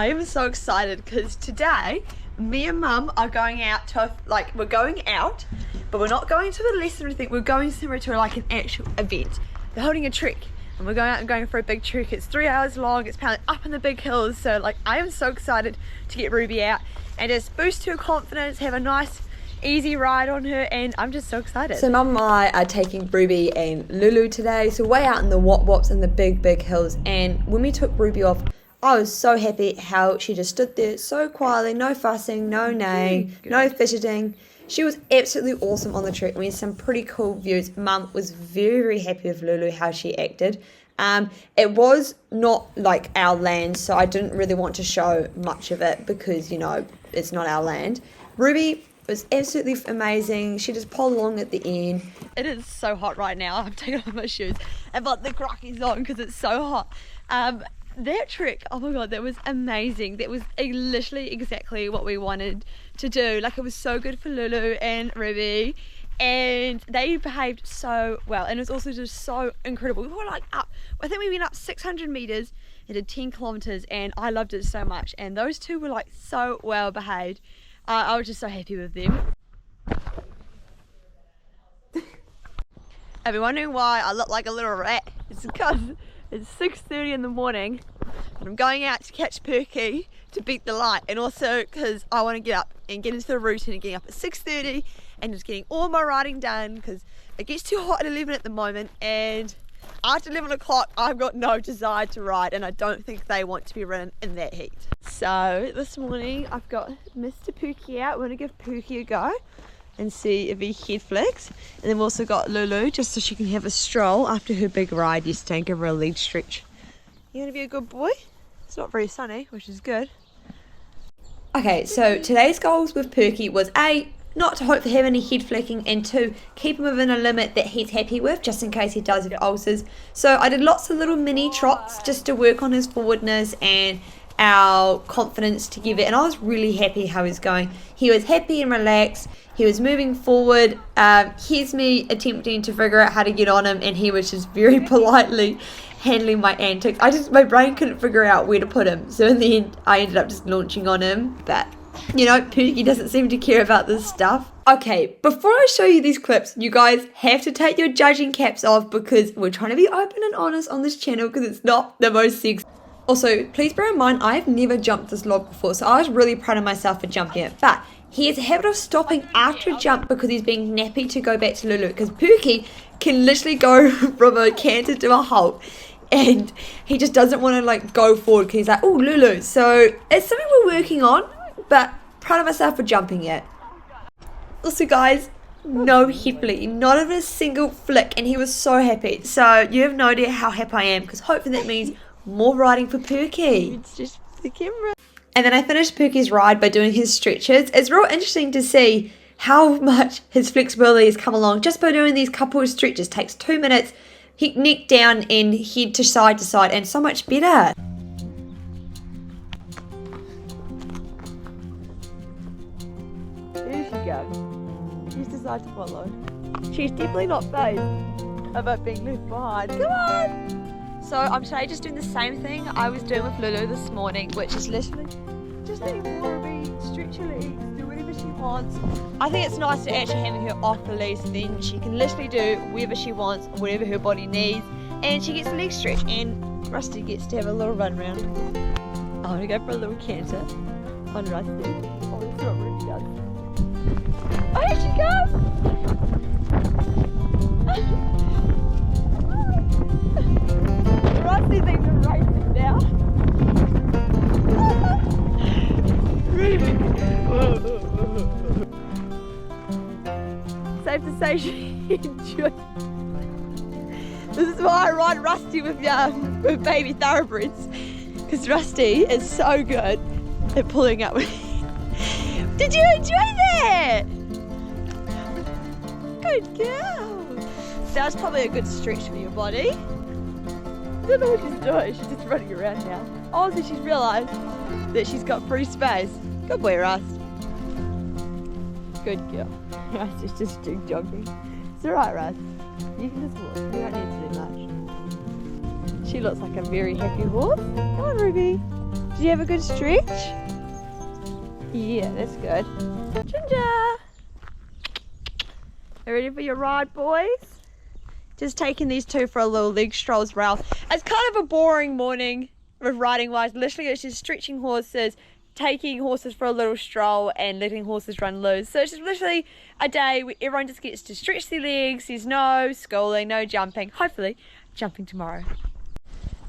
I am so excited because today me and Mum are going out to, we're going out, but we're not going to a lesson or anything. We're going somewhere to like an actual event. They're holding a trek and we're going out and going for a big trek. It's 3 hours long. It's apparently up in the big hills. So like I am so excited to get Ruby out and just boost her confidence, have a nice easy ride on her, and I'm just so excited. So Mum and I are taking Ruby and Lulu today. So way out in the wop-wops in the big hills, and when we took Ruby off, I was so happy how she just stood there so quietly, no fussing, no neighing, no fidgeting. She was absolutely awesome on the trek. We had some pretty cool views. Mum was very happy with Lulu, how she acted. It was not like our land, so I didn't really want to show much of it because, you know, it's not our land. Ruby was absolutely amazing. She just pulled along at the end. It is so hot right now. I've taken off my shoes and put the crockies on because it's so hot. That trek, oh my god, that was amazing. That was literally exactly what we wanted to do. Like, it was so good for Lulu and Ruby, and they behaved so well, and it was also just so incredible. We were like up, I think we went up 600 meters and did 10 kilometers, and I loved it so much, and those two were like so well behaved. I was just so happy with them. I've been wondering why I look like a little rat. It's because it's 6:30 in the morning and I'm going out to catch Perky to beat the light, and also because I want to get up and get into the routine of getting up at 6:30 and just getting all my riding done, because it gets too hot at 11 at the moment, and after 11 o'clock I've got no desire to ride, and I don't think they want to be ridden in that heat. So this morning I've got Mr. Perky out. We're going to give Perky a go and see if he head flicks, and then we've also got Lulu just so she can have a stroll after her big ride yesterday and give her a leg stretch. You going to be a good boy? It's not very sunny, which is good. Okay, so today's goals with Perky was A, not to hope for have any head flicking, and 2, keep him within a limit that he's happy with, just in case he does get ulcers. So I did lots of little mini trots just to work on his forwardness and our confidence together, and I was really happy how he's going. He was happy and relaxed. He was moving forward. Here's me attempting to figure out how to get on him, and he was just very politely handling my antics. My brain couldn't figure out where to put him, so in the end I ended up just launching on him. But you know, Perky doesn't seem to care about this stuff. Okay, before I show you these clips, you guys have to take your judging caps off, because we're trying to be open and honest on this channel, because it's not the most sexy. Also, please bear in mind, I've never jumped this log before, so I was really proud of myself for jumping it. But he has a habit of stopping after a jump because he's being nappy to go back to Lulu, because Perky can literally go from a canter to a halt, and he just doesn't want to like go forward because he's like, oh, Lulu. So it's something we're working on, but proud of myself for jumping it. Also guys, no head flicking, not even a single flick, and he was so happy. So you have no idea how happy I am, because hopefully that means more riding for Perky. It's just the camera. And then I finished Perky's ride by doing his stretches. It's real interesting to see how much his flexibility has come along just by doing these couple of stretches. Takes 2 minutes, neck down and head to side, and so much better. Here she goes. She's decided to follow. She's definitely not phased about being left behind. Come on! So I'm today just doing the same thing I was doing with Lulu this morning, which is literally just letting Ruby stretch her legs, do whatever she wants. I think it's nice to actually having her off the leash, then she can literally do whatever she wants, whatever her body needs, and she gets a leg stretch, and Rusty gets to have a little run around. I'm gonna go for a little canter on Rusty. Oh, let's see what Ruby does. Oh, here she goes! Rusty thinks I'm racing now. Safe to say she enjoyed. This is why I ride Rusty with baby thoroughbreds, because Rusty is so good at pulling up with me. Did you enjoy that? Good girl. So that's probably a good stretch for your body. I don't know what she's doing. She's just running around now. Obviously she's realised that she's got free space. Good boy, Rust. Good girl. Rust is just jogging. It's alright, Rust. You can just walk. You don't need to do much. She looks like a very happy horse. Come on, Ruby. Did you have a good stretch? Yeah, that's good. Ginger! You ready for your ride, boys? Just taking these two for a little leg stroll as well. It's kind of a boring morning with riding wise. Literally it's just stretching horses, taking horses for a little stroll and letting horses run loose. So it's just literally a day where everyone just gets to stretch their legs. There's no schooling, no jumping. Hopefully jumping tomorrow.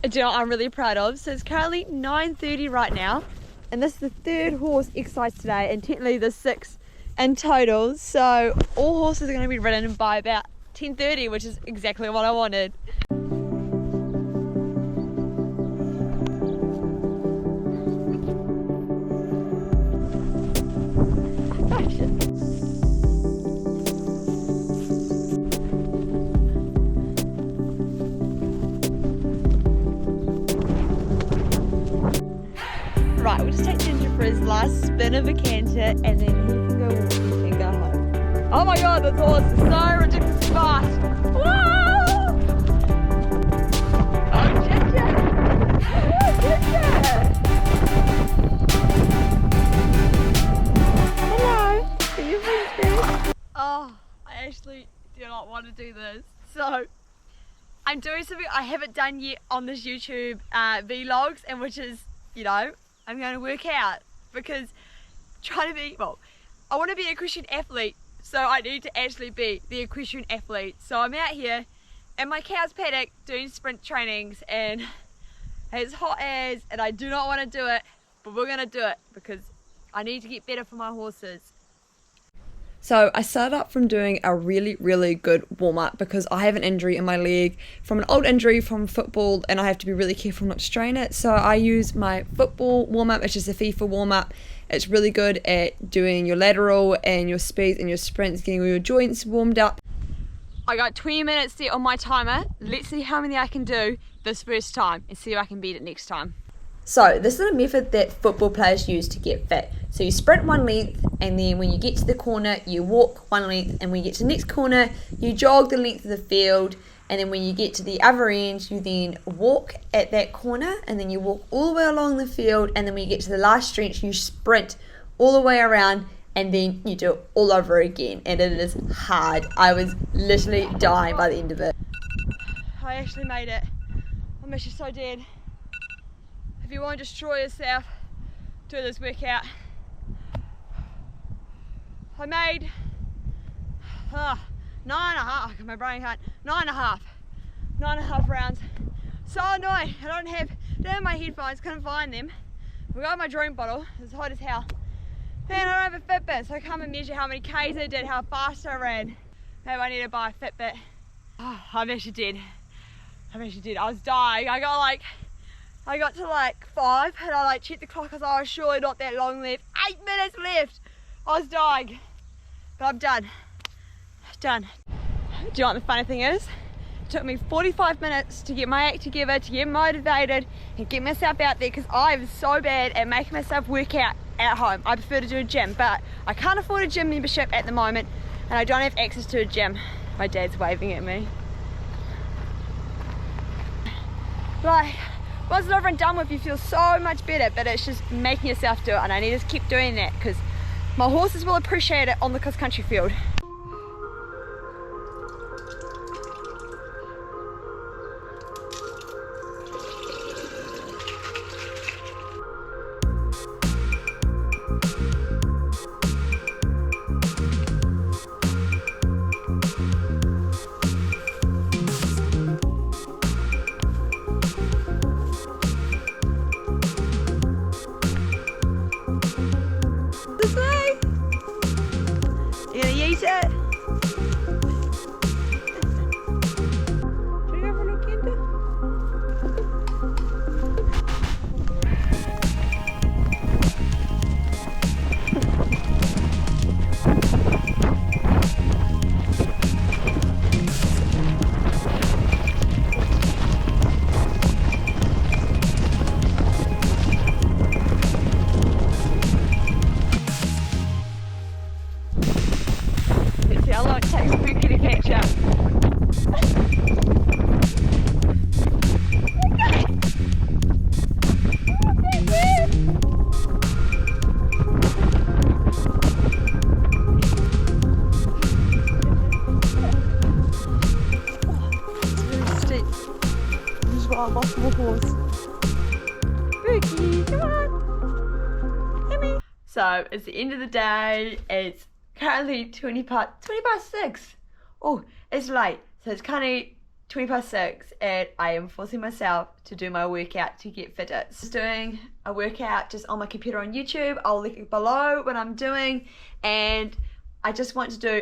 Do you know what I'm really proud of? So it's currently 9:30 right now, and this is the third horse exercise today, and technically the sixth in total. So all horses are going to be ridden by about 10:30, which is exactly what I wanted. Right, we'll just take Ginger for his last spin of a canter, and then he can go walking and go home. Oh my god, this horse is so ridiculously fast! Whoa! Oh, Ginger! Oh, Ginger! Hello! Are you hungry? Oh, I actually do not want to do this. So, I'm doing something I haven't done yet on this YouTube vlogs, and which is, you know, I'm going to work out, because trying to be, well, I want to be an equestrian athlete, so I need to actually be the equestrian athlete. So I'm out here in my cow's paddock doing sprint trainings, and it's hot as, and I do not want to do it, but we're going to do it because I need to get better for my horses. So I started up from doing a really good warm-up because I have an injury in my leg from an old injury from football, and I have to be really careful not to strain it. So I use my football warm-up, which is a FIFA warm-up. It's really good at doing your lateral and your speeds and your sprints, getting all your joints warmed up. I got 20 minutes set on my timer. Let's see how many I can do this first time and see if I can beat it next time. So this is a method that football players use to get fit. So you sprint one length, and then when you get to the corner, you walk one length, and when you get to the next corner, you jog the length of the field, and then when you get to the other end, you then walk at that corner, and then you walk all the way along the field, and then when you get to the last stretch, you sprint all the way around, and then you do it all over again, and it is hard. I was literally dying by the end of it. I actually made it. I'm actually so dead. If you want to destroy yourself, do this workout. I made 9.5, my brain can't, 9.5 rounds. So annoying, I don't have my headphones, couldn't find them. We got my drink bottle, it's hot as hell. And I don't have a Fitbit, so I can't even measure how many Ks I did, how fast I ran. Maybe I need to buy a Fitbit. Oh, I'm actually dead. I was dying. I got to like 5 and I checked the clock because I was surely not that long left. 8 minutes left. I was dying. But I'm done. Done. Do you know what the funny thing is? It took me 45 minutes to get my act together, to get motivated and get myself out there, because I'm so bad at making myself work out at home. I prefer to do a gym, but I can't afford a gym membership at the moment, and I don't have access to a gym. My dad's waving at me. Like, once it's over and done with, you feel so much better, but it's just making yourself do it, and I need to keep doing that because my horses will appreciate it on the cross country field. a possible horse. Pookie, come on. Hit me. So it's the end of the day. It's currently 20 past 6. Oh, it's late. So it's currently 20 past 6 and I am forcing myself to do my workout to get fitter. Just doing a workout just on my computer on YouTube. I'll link it below what I'm doing, and I just want to do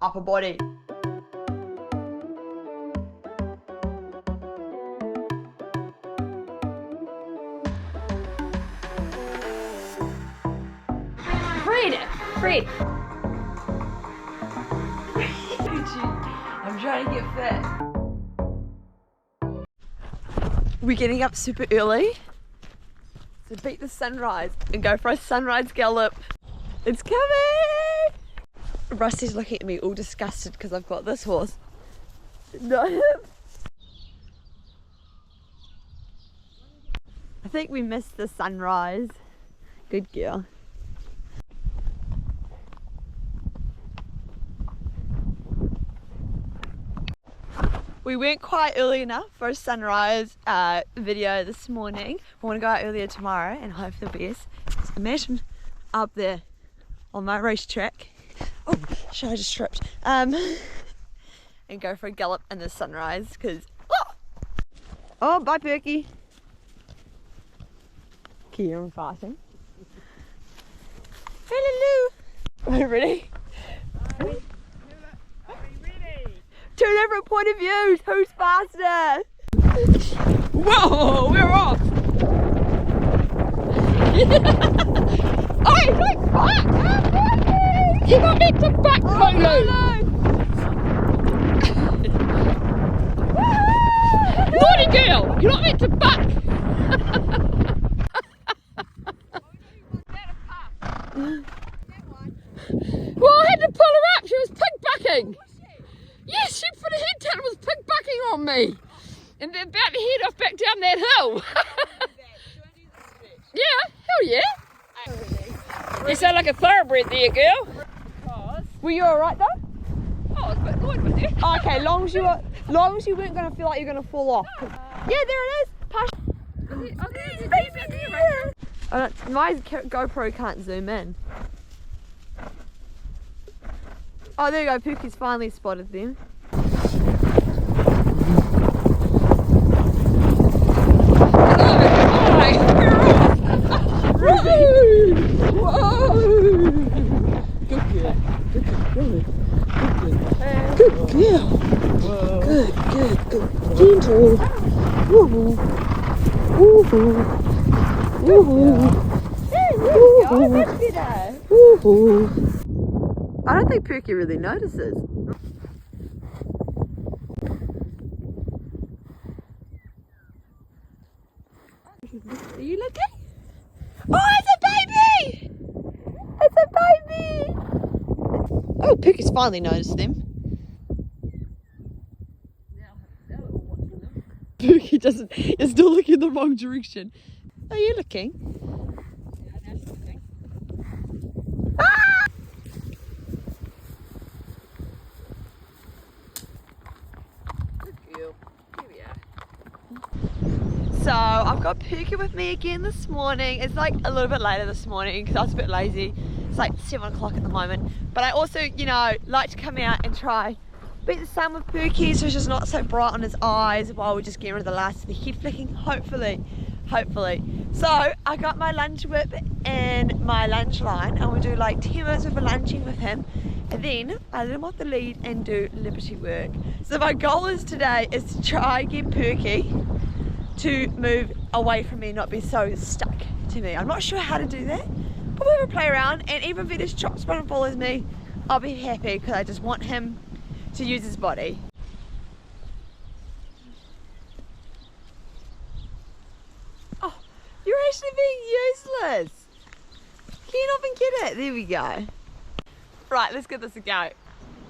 upper body. Fred! I'm trying to get fit. We're getting up super early to beat the sunrise and go for a sunrise gallop. It's coming! Rusty's looking at me all disgusted because I've got this horse. Not him. I think we missed the sunrise. Good girl. We weren't quite early enough for a sunrise video this morning. I want to go out earlier tomorrow and hope for the best. Just imagine up there on my racetrack. Oh, shit, I just tripped. And go for a gallop in the sunrise because. Oh, bye, Perky. Kieran farting. Hello. Are you ready? Two different point of views. Who's faster? Whoa, we're off. Oh, he's like back. You're not meant to back, Polo. Naughty girl. You're not meant to back. Well, I had to pull her up. She was pig backing. Yes, she put her head down and was pig bucking on me. And they're about to head off back down that hill. Yeah, hell yeah. You sound like a thoroughbred there, girl. Were you alright though? Oh, I was a bit annoyed with you. Oh, okay, long as you weren't going to feel like you're going to fall off. Yeah, there it is. Push. My GoPro can't zoom in. Oh, there you go, Pookie's finally spotted them. Good girl. Good. Gentle. Woohoo. Woohoo. Woohoo. Woohoo. I don't think Perky really notices. Are you looking? Oh, it's a baby! It's a baby! Oh, Perky's finally noticed them. Perky doesn't, is still looking in the wrong direction. Are you looking? Yeah, now she's looking. Ah! So I've got Perky with me again this morning. It's like a little bit later this morning because I was a bit lazy. It's like 7 o'clock at the moment. But I also, you know, like to come out and try beat the sun with Perky so it's just not so bright on his eyes while we're just getting rid of the last of the head flicking, hopefully. So I got my lunch whip and my lunch line and we'll do like 10 minutes of a lunching with him. And then I let him off the lead and do liberty work. So my goal is today is to try and get Perky to move away from me, not be so stuck to me. I'm not sure how to do that, but we'll play around, and even if he just chops and follows me, I'll be happy because I just want him to use his body. Oh, you're actually being useless. Can you not even get it? There we go. Right, let's give this a go.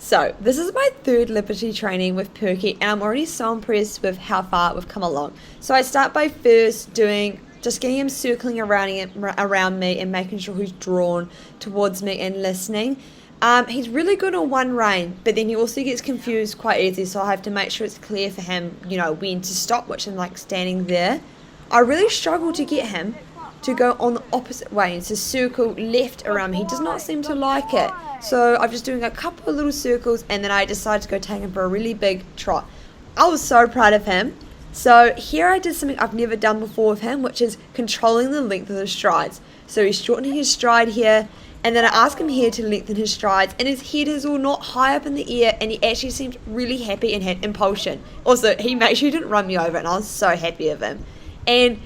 So, this is my third liberty training with Perky and I'm already so impressed with how far we've come along. So I start by first just getting him circling around me and making sure he's drawn towards me and listening. He's really good on one rein, but then he also gets confused quite easily, so I have to make sure it's clear for him, when to stop, which I'm like standing there. I really struggle to get him to go on the opposite way and to circle left around me. He does not seem to like it. So I'm just doing a couple of little circles, and then I decided to go take him for a really big trot. I was so proud of him. So here I did something I've never done before with him, which is controlling the length of the strides. So he's shortening his stride here, and then I ask him here to lengthen his strides, and his head is all not high up in the air, and he actually seemed really happy and had impulsion. Also, he made sure he didn't run me over, and I was so happy of him. And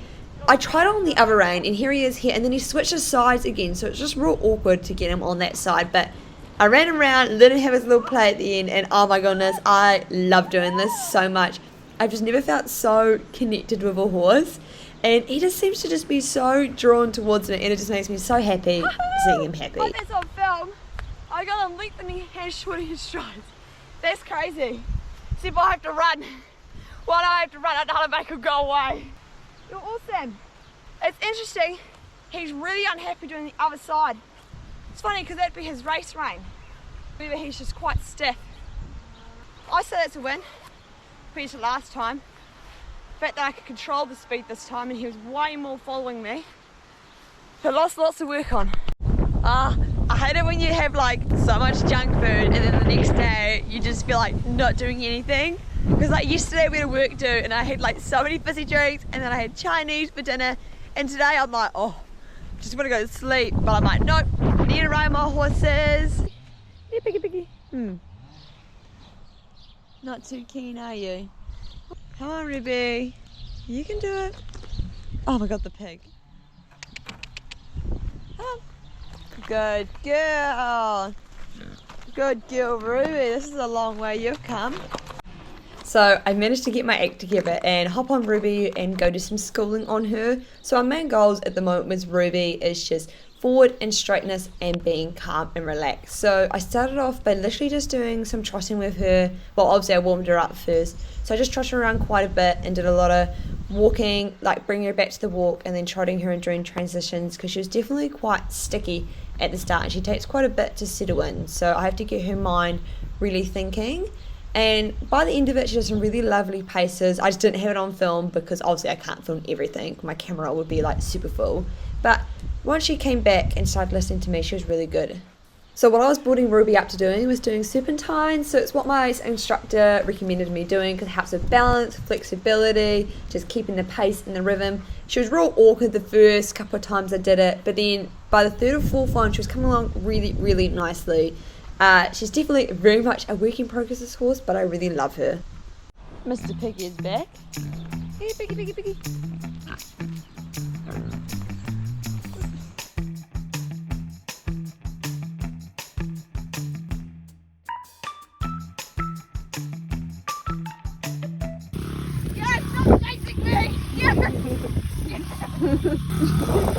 I tried on the other rein, and here he is here, and then he switches sides again, so it's just real awkward to get him on that side, but I ran him around, let him have his little play at the end, and oh my goodness, I love doing this so much. I've just never felt so connected with a horse, and he just seems to just be so drawn towards me, and it just makes me so happy seeing him happy. That's on film. I got him lengthening and shortening his strides. That's crazy. See if I have to run. Why do I have to run? I don't know how to make him go away. You're awesome. It's interesting. He's really unhappy doing the other side. It's funny because that'd be his race rein. Maybe he's just quite stiff. I say that's a win. Compared to last time. The fact that I could control the speed this time and he was way more following me. But lots of work on. I hate it when you have like so much junk food and then the next day you just feel like not doing anything. Because like yesterday we had a work do and I had like so many fizzy drinks and then I had Chinese for dinner, and today I'm like, oh, just want to go to sleep. But I'm like, nope, I need to ride my horses. Yeah, piggy. Not too keen, are you? Come on, Ruby. You can do it. Oh my god, the pig. Come on. Good girl. Good girl, Ruby. This is a long way you've come. So I managed to get my act together and hop on Ruby and go do some schooling on her. So our main goals at the moment with Ruby is just forward and straightness and being calm and relaxed. So I started off by literally just doing some trotting with her. Well, obviously I warmed her up first. So I just trotted around quite a bit and did a lot of walking, like bringing her back to the walk and then trotting her and doing transitions, because she was definitely quite sticky at the start and she takes quite a bit to settle in. So I have to get her mind really thinking. And by the end of it, she does some really lovely paces. I just didn't have it on film because obviously I can't film everything. My camera would be like super full. But once she came back and started listening to me, she was really good. So what I was building Ruby up to doing was doing serpentines. So it's what my instructor recommended me doing because it helps with balance, flexibility, just keeping the pace and the rhythm. She was real awkward the first couple of times I did it, but then by the third or fourth one, she was coming along really, really nicely. She's definitely very much a work in progress, this horse, but I really love her. Mr. Piggy is back. Hey, Piggy. Yes, stop chasing me! Yes!